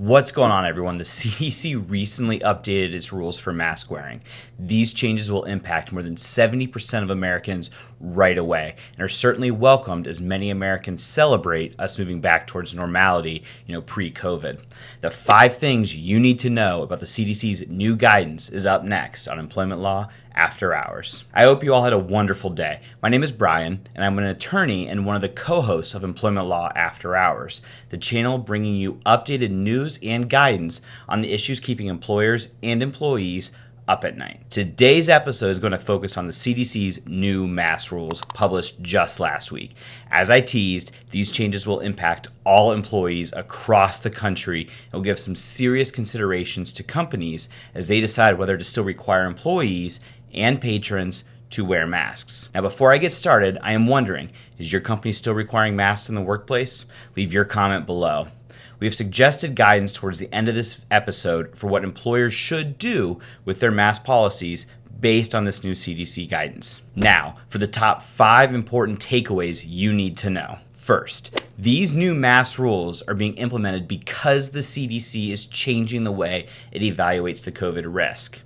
What's going on, everyone? The CDC recently updated its rules for mask wearing. These changes will impact more than 70% of Americans right away and are certainly welcomed as many Americans celebrate us moving back towards normality, pre-COVID. The 5 things you need to know about the CDC's new guidance is up next on Employment Law After Hours. I hope you all had a wonderful day. My name is Brian, and I'm an attorney and one of the co-hosts of Employment Law After Hours, the channel bringing you updated news and guidance on the issues keeping employers and employees up at night. Today's episode is going to focus on the CDC's new mask rules published just last week. As I teased, these changes will impact all employees across the country and will give some serious considerations to companies as they decide whether to still require employees and patrons to wear masks. Now, before I get started, I am wondering, is your company still requiring masks in the workplace? Leave your comment below. We have suggested guidance towards the end of this episode for what employers should do with their mask policies based on this new CDC guidance. Now, for the top 5 important takeaways you need to know. First, these new mask rules are being implemented because the CDC is changing the way it evaluates the COVID risk.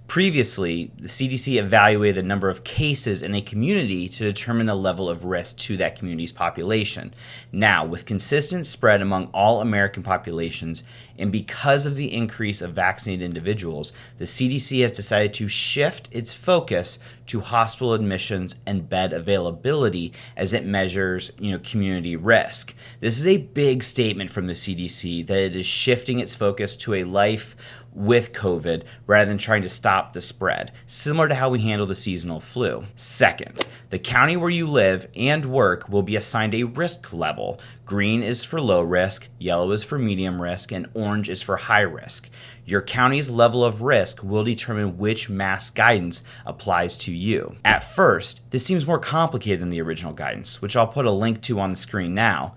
Previously, the CDC evaluated the number of cases in a community to determine the level of risk to that community's population. Now, with consistent spread among all American populations, and because of the increase of vaccinated individuals, the CDC has decided to shift its focus to hospital admissions and bed availability as it measures, community risk. This is a big statement from the CDC that it is shifting its focus to a life with COVID rather than trying to stop the spread, similar to how we handle the seasonal flu. Second, the county where you live and work will be assigned a risk level. Green is for low risk, yellow is for medium risk, and orange is for high risk. Your county's level of risk will determine which mask guidance applies to you. At first, this seems more complicated than the original guidance, which I'll put a link to on the screen now,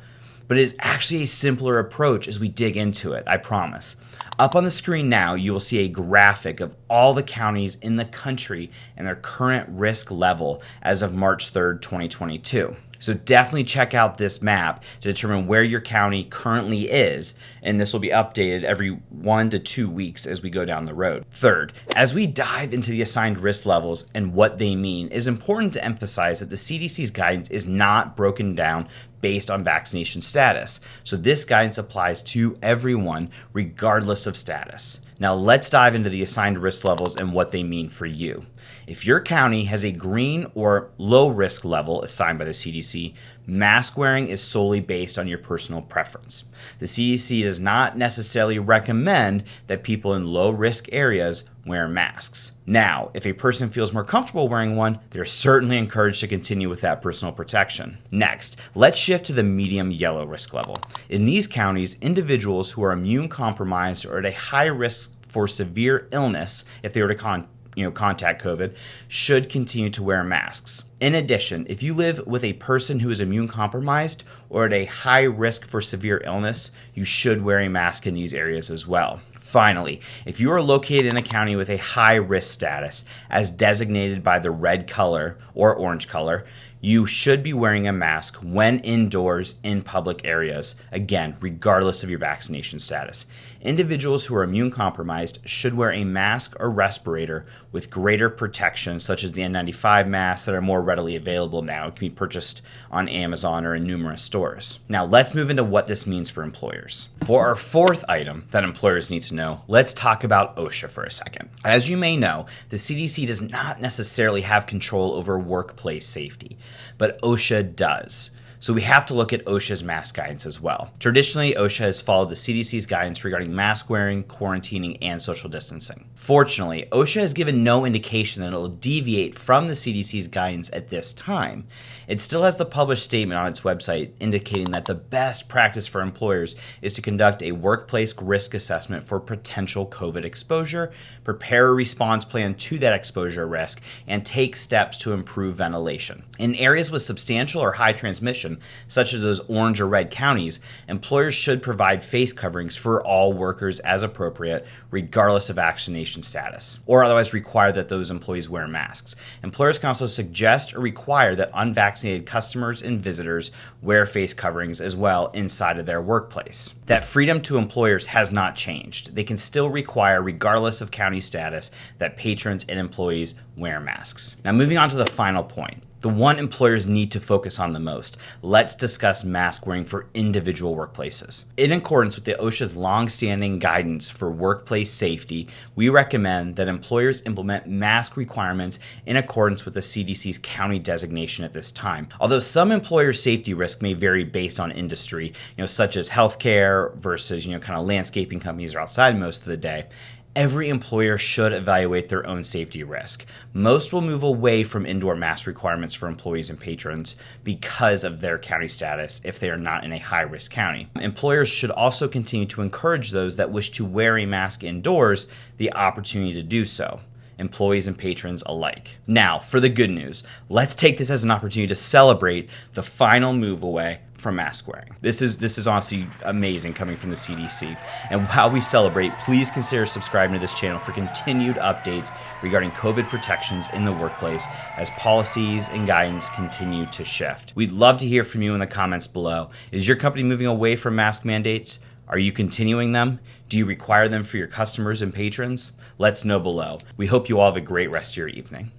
but it is actually a simpler approach as we dig into it, I promise. Up on the screen now, you will see a graphic of all the counties in the country and their current risk level as of March 3rd, 2022. So definitely check out this map to determine where your county currently is, and this will be updated every 1 to 2 weeks as we go down the road. Third, as we dive into the assigned risk levels and what they mean, it is important to emphasize that the CDC's guidance is not broken down based on vaccination status. So this guidance applies to everyone regardless of status. Now let's dive into the assigned risk levels and what they mean for you. If your county has a green or low risk level assigned by the CDC, mask wearing is solely based on your personal preference. The CDC does not necessarily recommend that people in low risk areas wear masks. Now, if a person feels more comfortable wearing one, they're certainly encouraged to continue with that personal protection. Next, let's shift to the medium yellow risk level. In these counties, individuals who are immune compromised or at a high risk for severe illness, if they were to contact COVID, should continue to wear masks. In addition, if you live with a person who is immune compromised or at a high risk for severe illness, you should wear a mask in these areas as well. Finally, if you are located in a county with a high risk status, as designated by the red color or orange color, you should be wearing a mask when indoors in public areas, again, regardless of your vaccination status. Individuals who are immune compromised should wear a mask or respirator with greater protection, such as the N95 masks that are more readily available now. It can be purchased on Amazon or in numerous stores. Now, let's move into what this means for employers. For our 4th item that employers need to know, let's talk about OSHA for a second. As you may know, the CDC does not necessarily have control over workplace safety, but OSHA does. So we have to look at OSHA's mask guidance as well. Traditionally, OSHA has followed the CDC's guidance regarding mask wearing, quarantining, and social distancing. Fortunately, OSHA has given no indication that it will deviate from the CDC's guidance at this time. It still has the published statement on its website indicating that the best practice for employers is to conduct a workplace risk assessment for potential COVID exposure, prepare a response plan to that exposure risk, and take steps to improve ventilation. In areas with substantial or high transmission, jurisdiction, such as those orange or red counties, employers should provide face coverings for all workers as appropriate, regardless of vaccination status, or otherwise require that those employees wear masks. Employers can also suggest or require that unvaccinated customers and visitors wear face coverings as well inside of their workplace. That freedom to employers has not changed. They can still require, regardless of county status, that patrons and employees wear masks. Now, moving on to the final point, the one employers need to focus on the most. Let's discuss mask wearing for individual workplaces. In accordance with the OSHA's long-standing guidance for workplace safety, we recommend that employers implement mask requirements in accordance with the CDC's county designation at this time. Although some employers' safety risk may vary based on industry, such as healthcare versus, kind of landscaping companies are outside most of the day, every employer should evaluate their own safety risk. Most will move away from indoor mask requirements for employees and patrons because of their county status if they are not in a high-risk county. Employers should also continue to encourage those that wish to wear a mask indoors the opportunity to do so, employees and patrons alike. Now, for the good news, let's take this as an opportunity to celebrate the final move away from mask wearing. This is honestly amazing coming from the CDC. And while we celebrate, please consider subscribing to this channel for continued updates regarding COVID protections in the workplace as policies and guidance continue to shift. We'd love to hear from you in the comments below. Is your company moving away from mask mandates? Are you continuing them? Do you require them for your customers and patrons? Let's know below. We hope you all have a great rest of your evening.